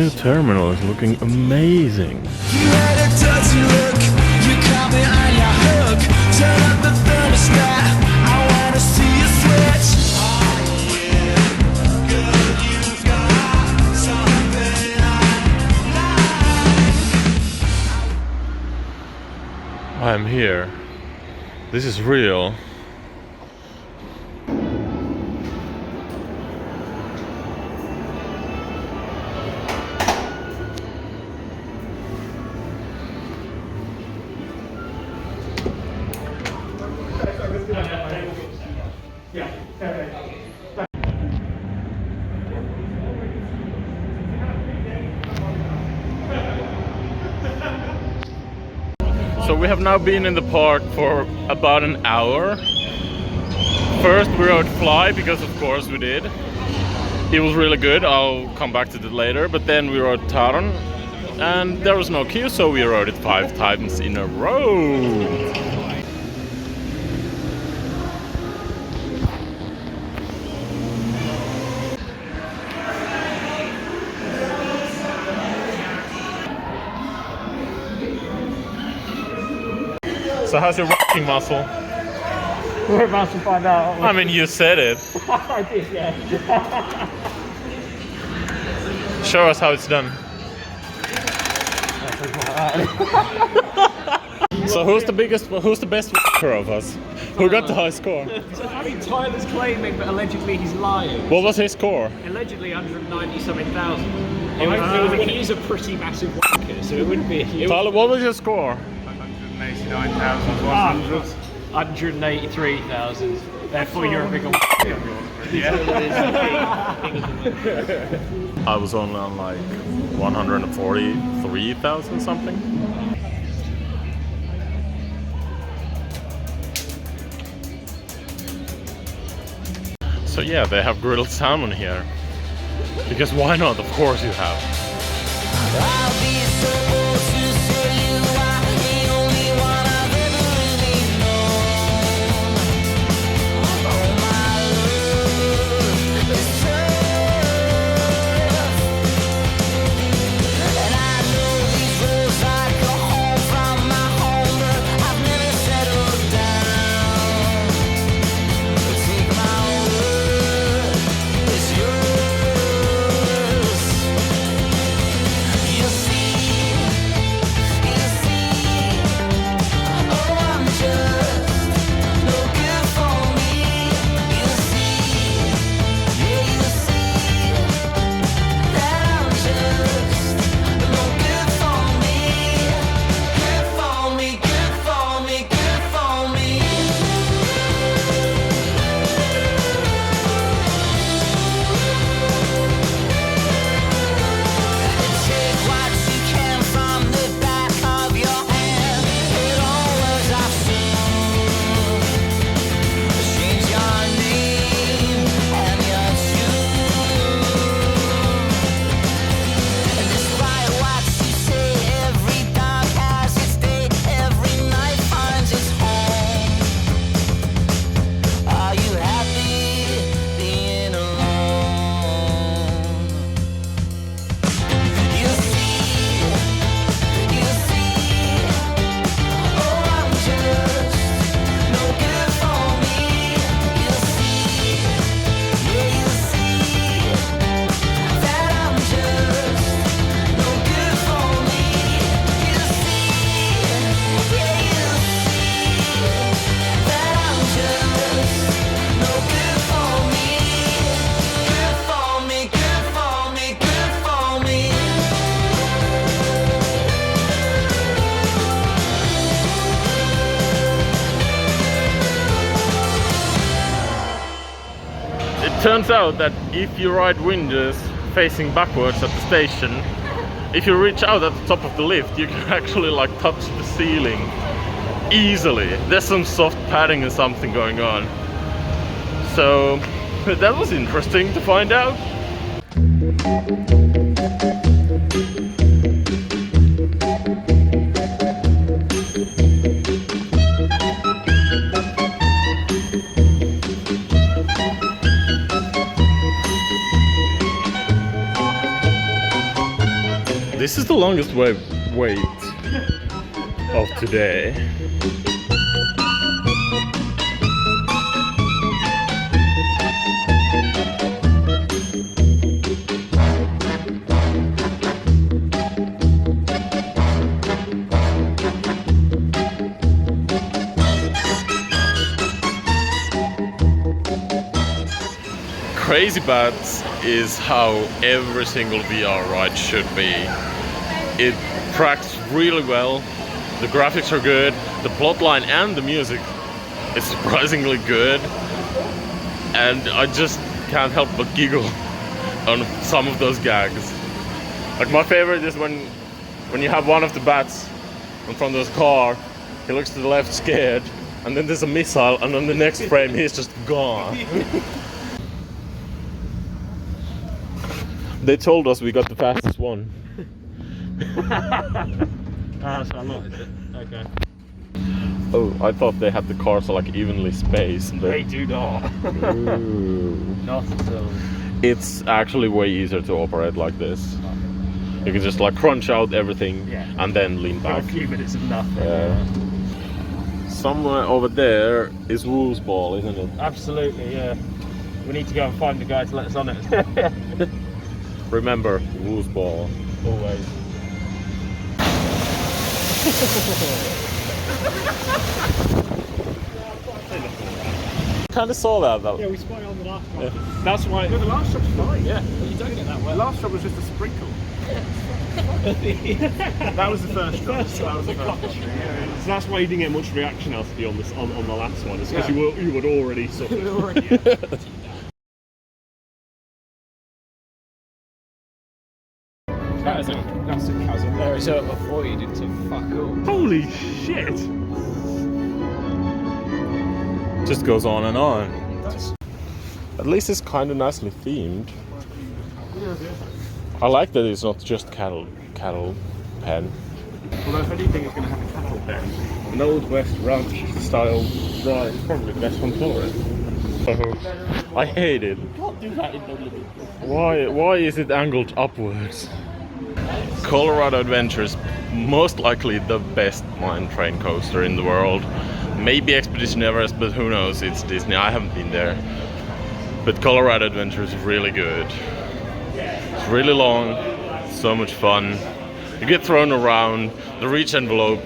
new terminal is looking amazing. You had a dirty look, you caught me on your hook. Turn up the thermostat, I wanna see you switch. Oh yeah, girl, you've got something I like. I'm here. This is real. So we have now been in the park for about an hour. First we rode Fly, because of course we did. It was really good, I'll come back to that later. But then we rode Taron, and there was no queue, so we rode it 5 times in a row. So how's your rocking muscle? We're about to find out. I mean, you said it. I did, yeah. Show us how it's done. So who's the best rocker of us? Who got the high score? So, I mean, Tyler's claiming, but allegedly he's lying. What was his score? Allegedly 190-something thousand. I think he's a pretty massive wanker, so it wouldn't be. Tyler, what was your score? 189,100. 183,000. Therefore, you're a bigger wanker. I was only on like 143,000 something. So yeah, they have grilled salmon here. Because why not? Of course you have. I'll be supposed to say you are the only one I've ever really known. Oh my love is tough, and I know these roads like a home from my home, but I've never settled down. But take my word, it's yours. You see, oh, I'm just no good for me. You see, yeah, you see that I'm just no good for me. Good for me, good for me, good for me. Take what you can from the back of your hand. It all works out soon. Change your name and your tune. And despite what you say, every dog has its day. Every night finds its home. Are you happy being alone? You see, oh, I'm just no good for me. You see, yeah, you see that I'm just no good for me. You see, yeah, you see that I'm just no good for me. Good for me, good for me, good for me. It turns out that if you ride windows facing backwards at the station, if you reach out at the top of the lift, you can actually like touch the ceiling easily. There's some soft padding or something going on. So that was interesting to find out. the longest wait of today. Crazy Bats is how every single VR ride should be. It tracks really well, the graphics are good, the plotline and the music is surprisingly good, and I just can't help but giggle on some of those gags. Like my favorite is when you have one of the bats in front of his car, he looks to the left scared, and then there's a missile, and on the next frame he's just gone. They told us we got the fastest one. So I'm not, is it? Okay. Oh, I thought they had the cars like evenly spaced. But They do not. Ooh. Not at all. It's actually way easier to operate like this. You can just like crunch out everything and then lean For back. a few minutes of nothing. Somewhere over there is Wool's Ball, isn't it? Absolutely, yeah. We need to go and find the guy to let us on it. Remember, Wool's Ball. Always. Kinda saw that though. Yeah, we spotted on the last one. That's why. No, the last shot's fine. Yeah, you don't get that well. The last shot was just a sprinkle. That was the first shot. That was the first shot. So that's why you didn't get much reaction out of you on this on the last one. It's because you would already sort of. That is a classic chasm. There is a void into fuck all. Holy shit! Just goes on and on. At least it's kind of nicely themed. I like that it's not just cattle pen. Although if anything is going to have a cattle pen, an old west ranch style ride is probably the best one for it. Oh, I hate it. You can't do that in the living. Why is it angled upwards? Colorado Adventure is most likely the best mine train coaster in the world. Maybe Expedition Everest, but who knows, it's Disney, I haven't been there. But Colorado Adventure is really good. It's really long, so much fun. You get thrown around, the reach envelope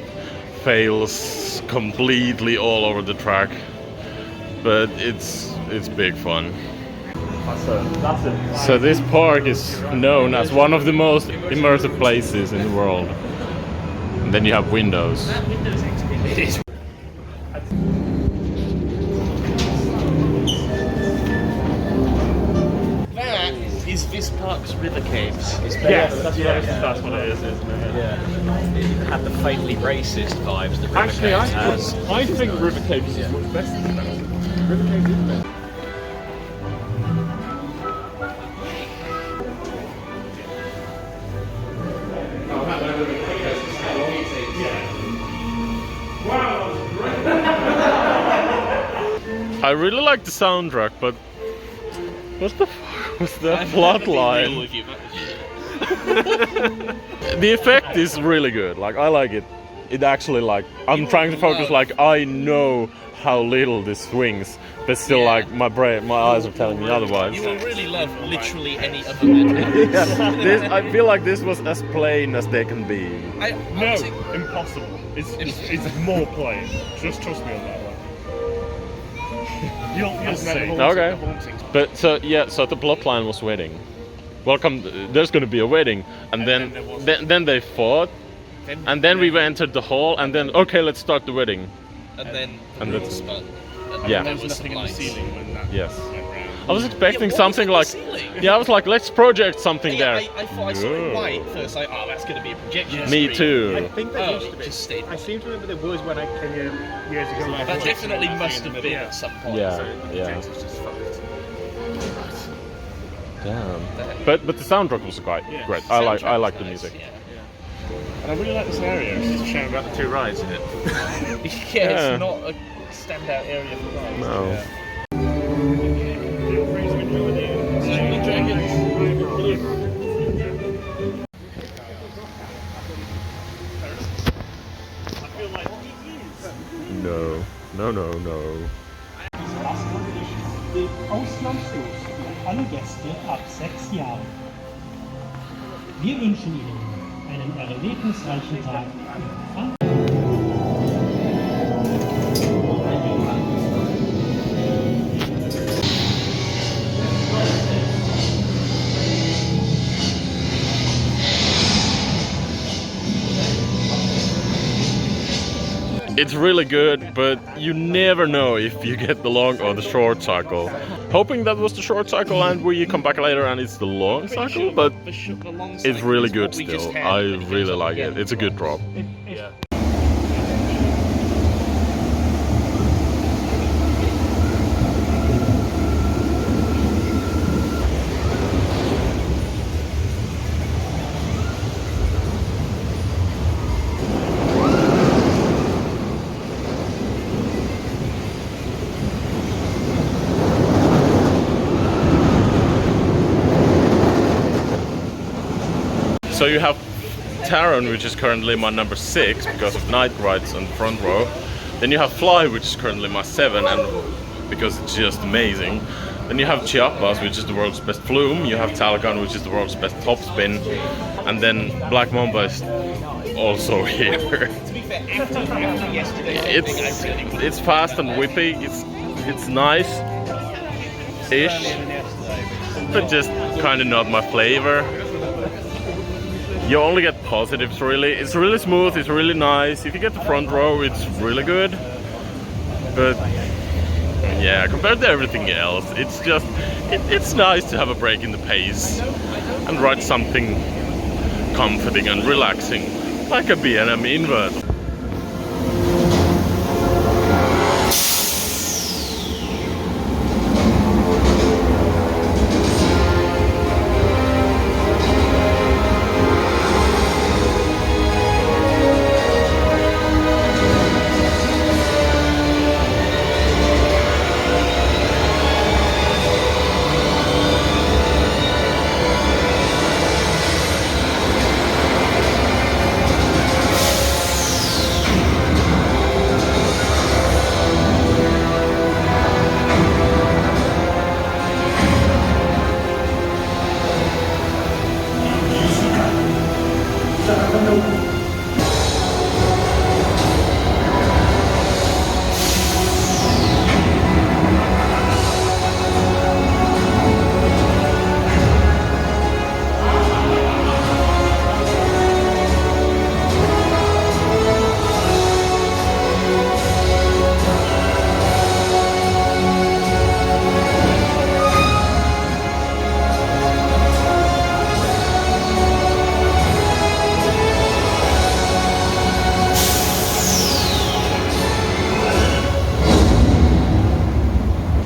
fails completely all over the track. But it's big fun. So this park is known as one of the most immersive places in the world. And then you have windows. That is this park's river caves. Yes, that's what it is, isn't it? Yeah. It had the faintly racist vibes that river Actually, caves has. I think River Caves is much better than that. River Caves is better. I really like the soundtrack, but what the fuck was that plot line? The effect is really good. Like I like it. It actually like I'm trying to focus. Like I know how little this swings, but still like my eyes are telling me otherwise. You will really love literally any other Madhouse. Yeah, I feel like this was as plain as they can be. No, impossible. It's more plain. Just trust me on that one. You'll see. Okay. But so the plot line was wedding. Welcome. There's going to be a wedding, and then they fought, and then we entered the hall, and then okay, let's start the wedding. And then that's spun. Yeah. There was some lights. Yes. I was expecting something like I was like, let's project something there. I thought I saw it white first. Like, oh, that's going to be a projection. Me screen. too. I think there used to be. Just stayed. I seem to remember there was when I came here years ago. That definitely must have been at some point. Yeah. It's just fucked. Damn. But the soundtrack was great. Great. I like the music. Yeah. And I really like this area. It's just a shame about the two rides in it. Yeah, it's not a standout area for rides. No. Yeah. Dragons. No, no, no, no. Das Gastgericht gilt ausnahmslos für alle Gäste ab 6 Jahren. Wir wünschen Ihnen einen erlebnisreichen Tag im Pfand. It's really good, but you never know if you get the long or the short cycle. Hoping that was the short cycle and we come back later and it's the long cycle, but it's really good still. I really like it. It's a good drop. Yeah. So you have Taron, which is currently my number 6 because of night rides on the front row. Then you have Fly, which is currently my 7 and because it's just amazing. Then you have Chiapas, which is the world's best flume. You have Talagon, which is the world's best topspin. And then Black Mamba is also here. To be fair, after yesterday's It's fast and whippy. It's nice-ish, but just kind of not my flavor. You only get positives really. It's really smooth, it's really nice. If you get the front row, it's really good. But yeah, compared to everything else, it's just, it's nice to have a break in the pace and ride something comforting and relaxing, like a B&M invert.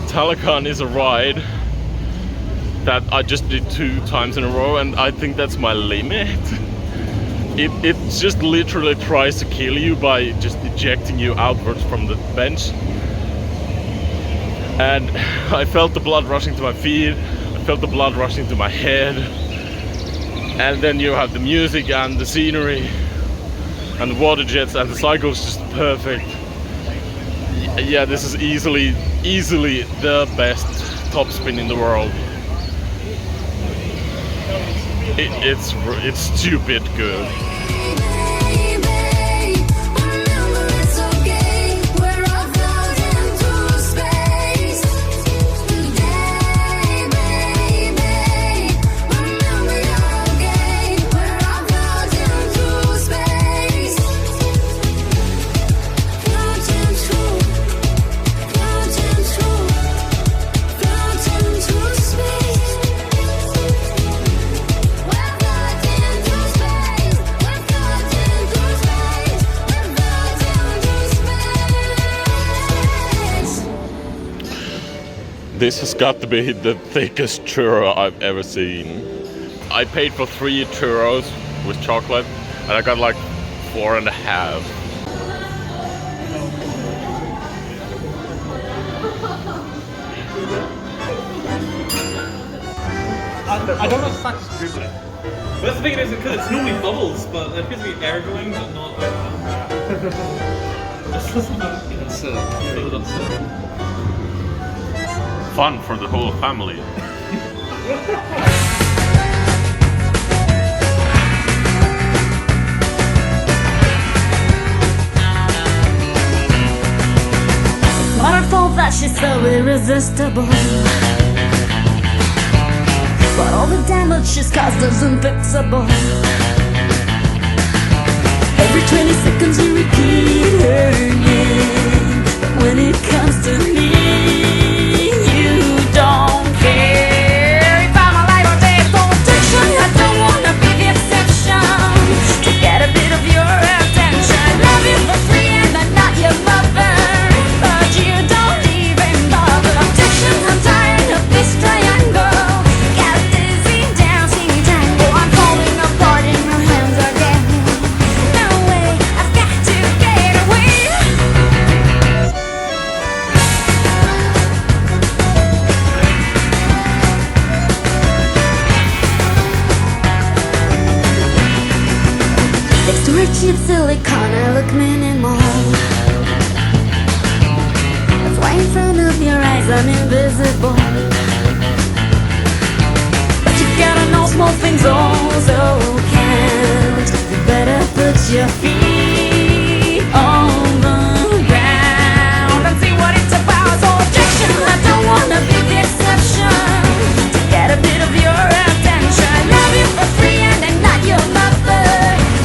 Talagon is a ride that I just did 2 times in a row and I think that's my limit. It just literally tries to kill you by just ejecting you outwards from the bench. And I felt the blood rushing to my feet, I felt the blood rushing to my head. And then you have the music and the scenery and the water jets and the cycle is just perfect. Yeah, this is easily the best topspin in the world. It's stupid good. This has got to be the thickest churro I've ever seen. I paid for 3 churros with chocolate and I got like 4.5. I don't know if that's dribbling. But that's the thing, is because it's normally bubbles, but there appears to be air going, but not. Fun for the whole family. Waterfall that she's so irresistible. But all the damage she's caused is unfixable. Every 20 seconds you repeat her name. But when it comes to me, you don't care. If I'm alive or dead, so addiction, I don't wanna be the exception. To get a bit of your attention, love you for free and I'm not your mother. But you don't even bother. Objection, I'm tired of this triangle. Got a dizzy dancing tango. I'm falling apart in your hands again. No way, I've got to get away. Next to her cheap silicone, I look minimal. That's why in front of your eyes I'm invisible. But you gotta know small things also count. You better put your feet on the ground and see what it's about. So objection, I don't wanna be the exception. To get a bit of your attention, love you for free and I'm not your mother.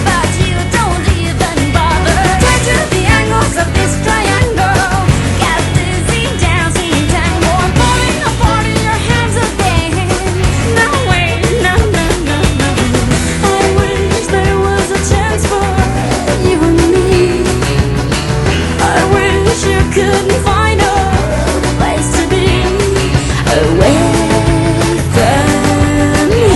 But you don't even bother. Try to the angles of this triangle. Got dizzy dancing tango. I'm falling apart in your hands again. No way, no, no, no, no. I wish there was a chance for you and me. I wish you couldn't find a place to be away from me.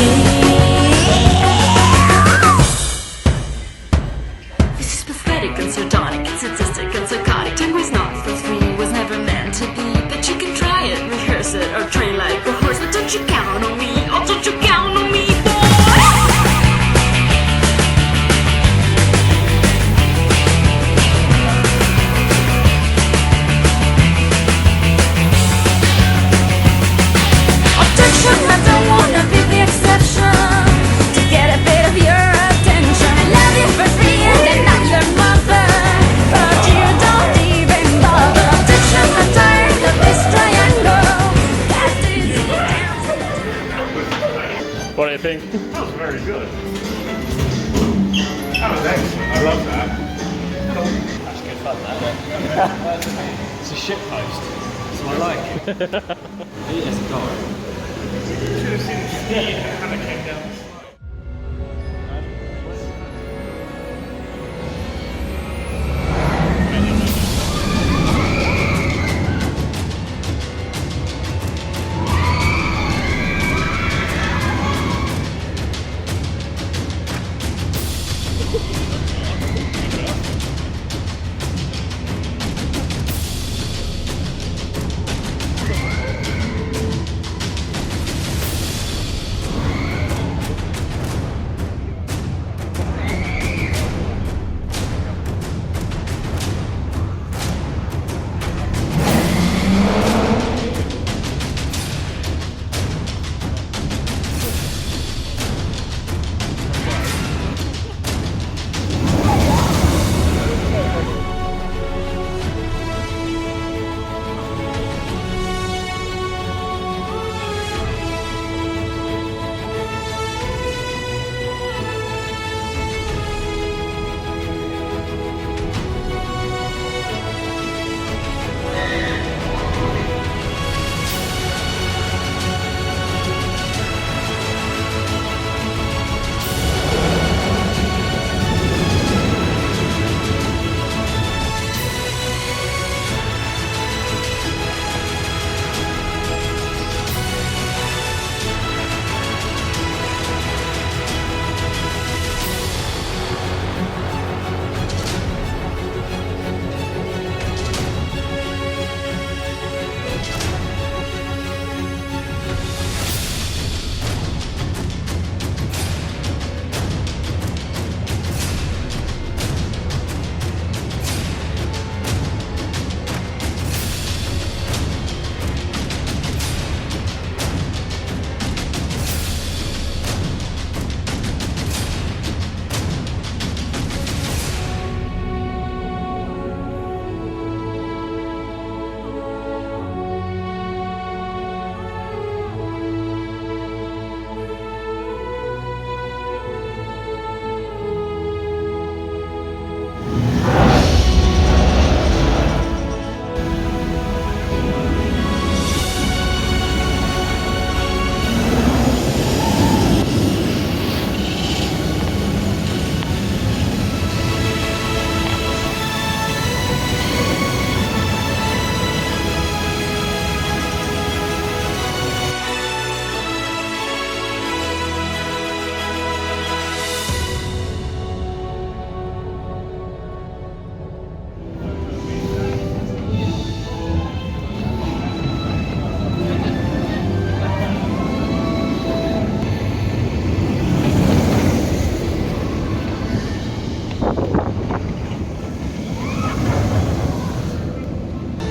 This is pathetic and sardonic, it's sadistic and psychotic. Tango's not for free, was never meant to be. But you can try it, rehearse it, or train like a horse. But don't you count on me, oh don't you count on me, boy. Objection, I don't wanna be the exception. To get a bit of your attention, I love you for free and I'm not your mother. But you don't even bother. Objection, I'm tired of this triangle. Got dizzy dancing. What do you think? That was very good. That was excellent. I love that. That's good fun, that. It's a shit post. So I like it. It is a dog. Should have seen the speed how it came down.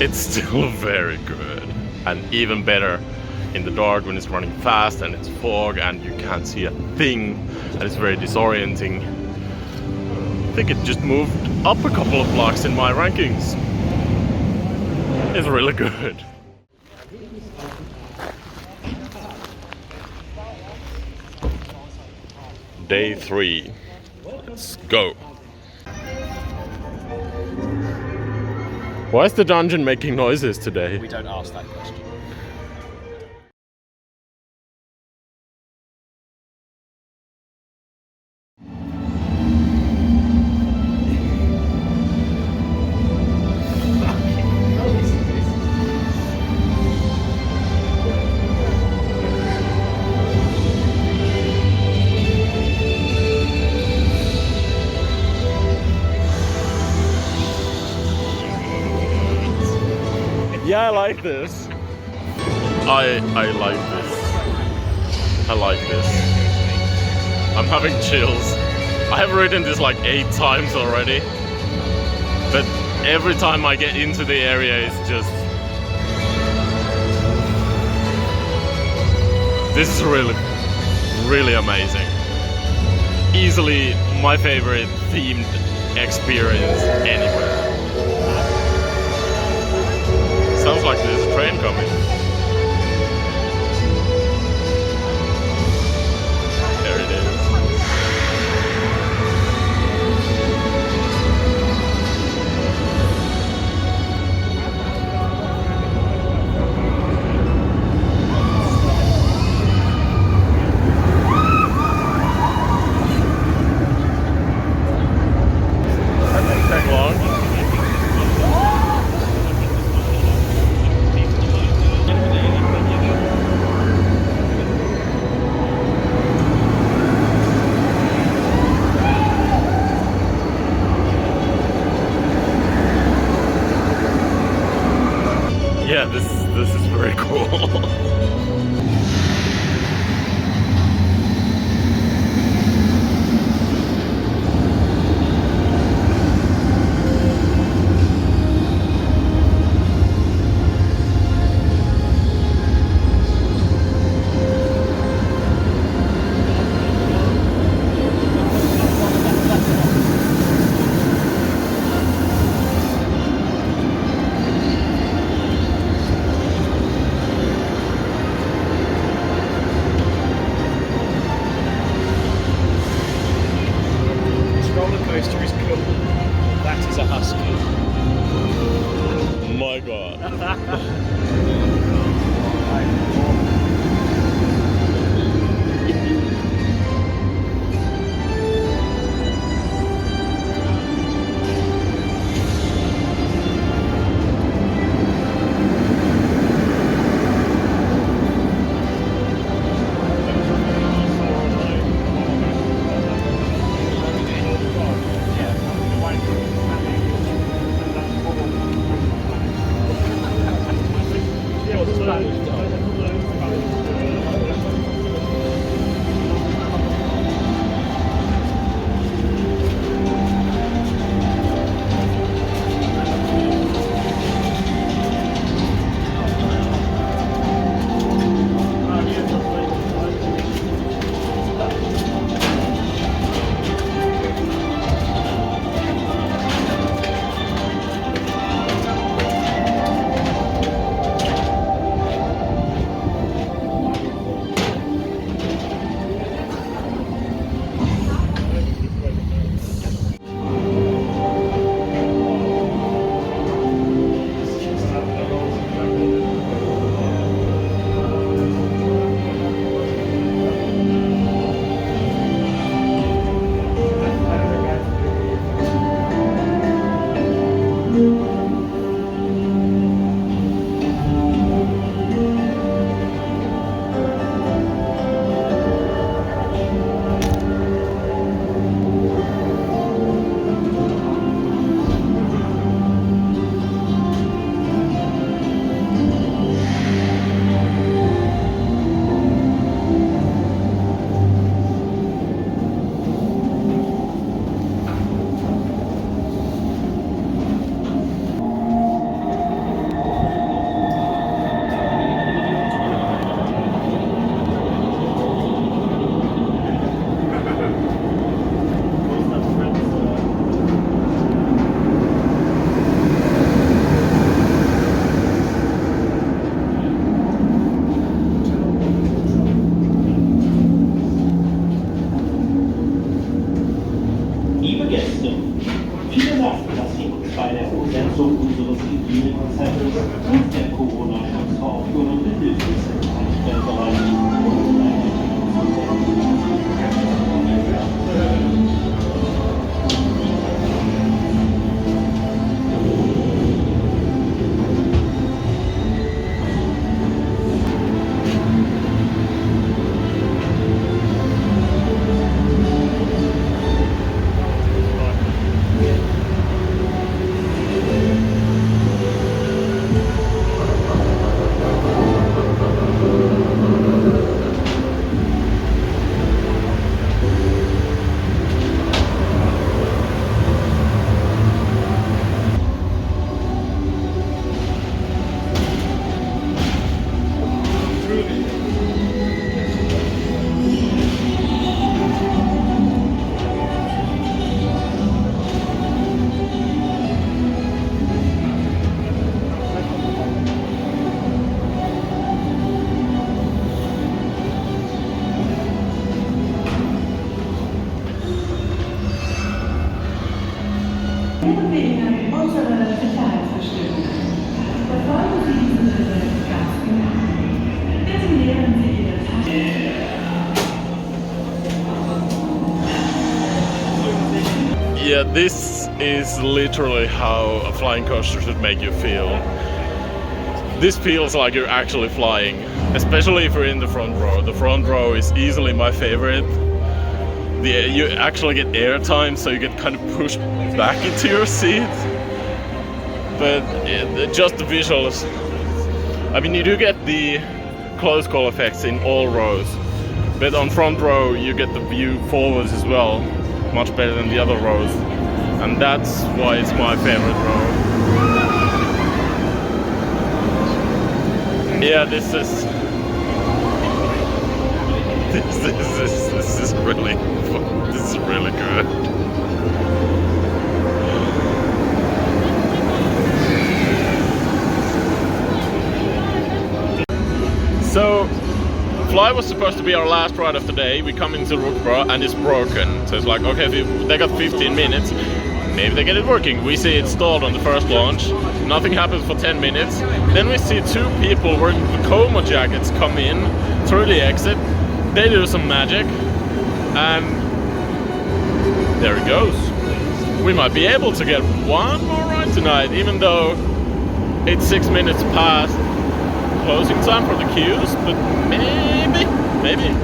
it's still very good. And even better in the dark when it's running fast and it's fog and you can't see a thing and it's very disorienting. I think it just moved up a couple of blocks in my rankings. It's really good. Day 3. Let's go. Why is the dungeon making noises today? We don't ask that question. Yeah, I like this. I like this. I like this. I'm having chills. I have ridden this like 8 times already. But every time I get into the area it's just... This is really, really amazing. Easily my favorite themed experience anywhere. Sounds like there's a train coming. There it is. That didn't take long. Yeah, this is very cool. Coaster is cool. That is a husky. My god. musste. Viele sagten, das hängt bei der Umsetzung unseres Hygienekonzeptes und der Corona-Schutzverordnung mit Hilfe des Einstellbereichs. Wegen unserer Sicherheitsbestimmungen verfolgen Sie diesen Bericht ganz genau. Bitte nehmen Sie Ihre Tasche. Yeah, this is literally how a flying coaster should make you feel. This feels like you're actually flying, especially if you're in the front row. The front row is easily my favorite. You actually get airtime, so you get kind of pushed back into your seat. But just the visuals. I mean, you do get the close call effects in all rows, but on front row you get the view forwards as well, much better than the other rows, and that's why it's my favorite row. Yeah, this is really good. So, Fly was supposed to be our last ride of the day. We come into Rookburgh and it's broken. So it's like, okay, they got 15 minutes. Maybe they get it working. We see it stalled on the first launch. Nothing happens for 10 minutes. Then we see two people wearing the coma jackets come in through the exit. They do some magic. And there it goes. We might be able to get one more ride tonight, even though it's 6 minutes past closing time for the queues, but maybe.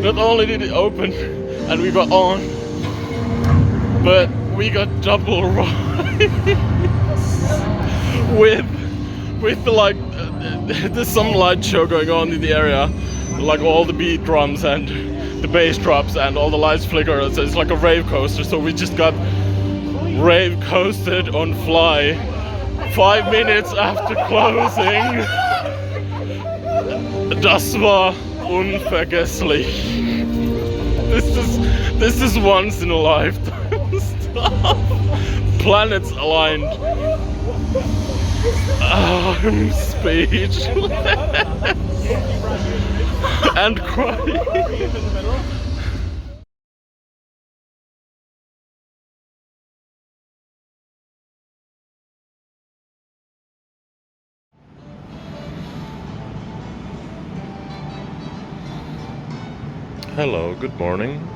Not only did it open and we got on, but we got double rides with there's some light show going on in the area, like all the beat drums and the bass drops and all the lights flicker. So it's like a rave coaster. So we just got rave coasted on Fly 5 minutes after closing. Das war unvergesslich. This is once in a lifetime stuff. Planets aligned. I'm speechless and crying. Hello, good morning.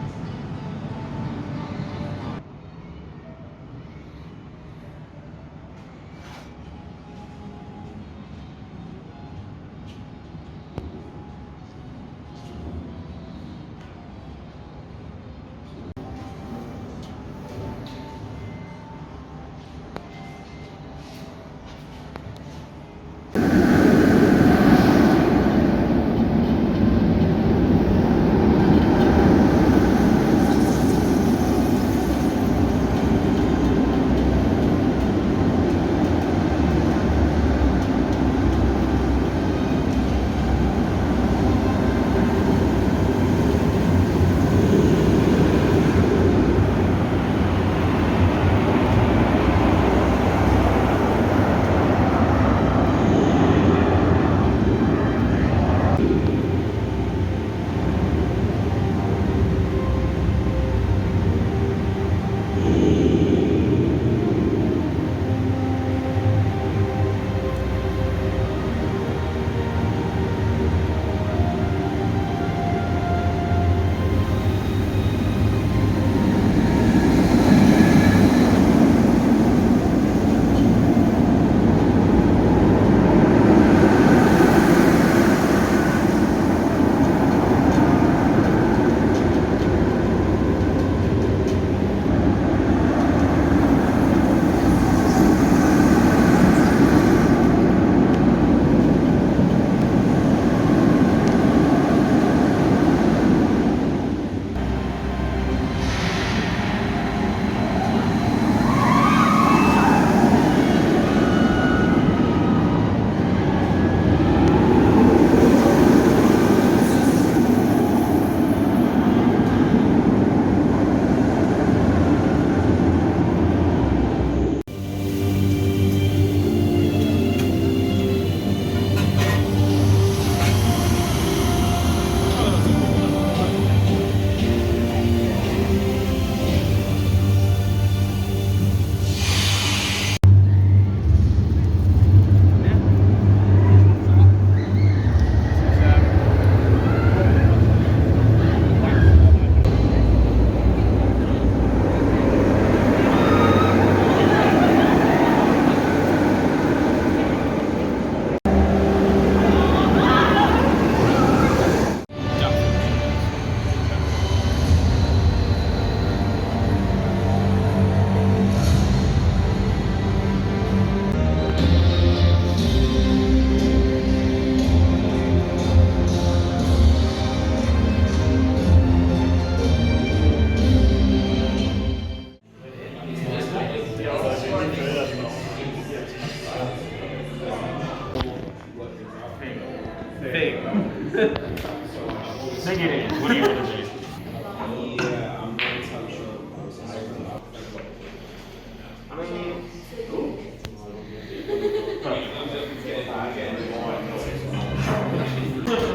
Think it is. What are you going to do?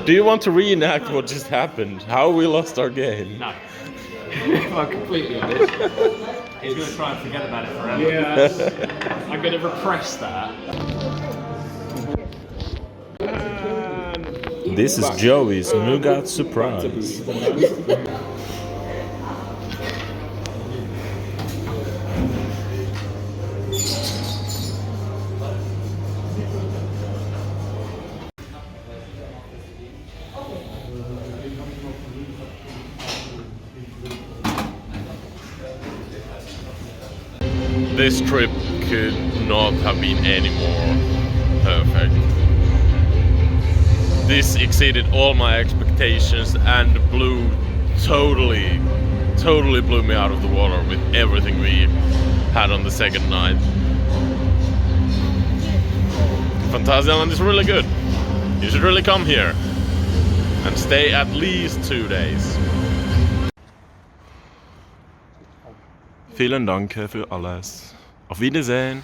Do you want to reenact what just happened? How we lost our game? No. If I'm completely honest, he's going to try and forget about it forever. Yeah, I'm going to repress that. This is Joey's nougat surprise. This trip could not have been any more perfect. This exceeded all my expectations and totally blew me out of the water with everything we had on the second night. Phantasialand is really good. You should really come here and stay at least 2 days. Vielen Dank für alles. Auf Wiedersehen.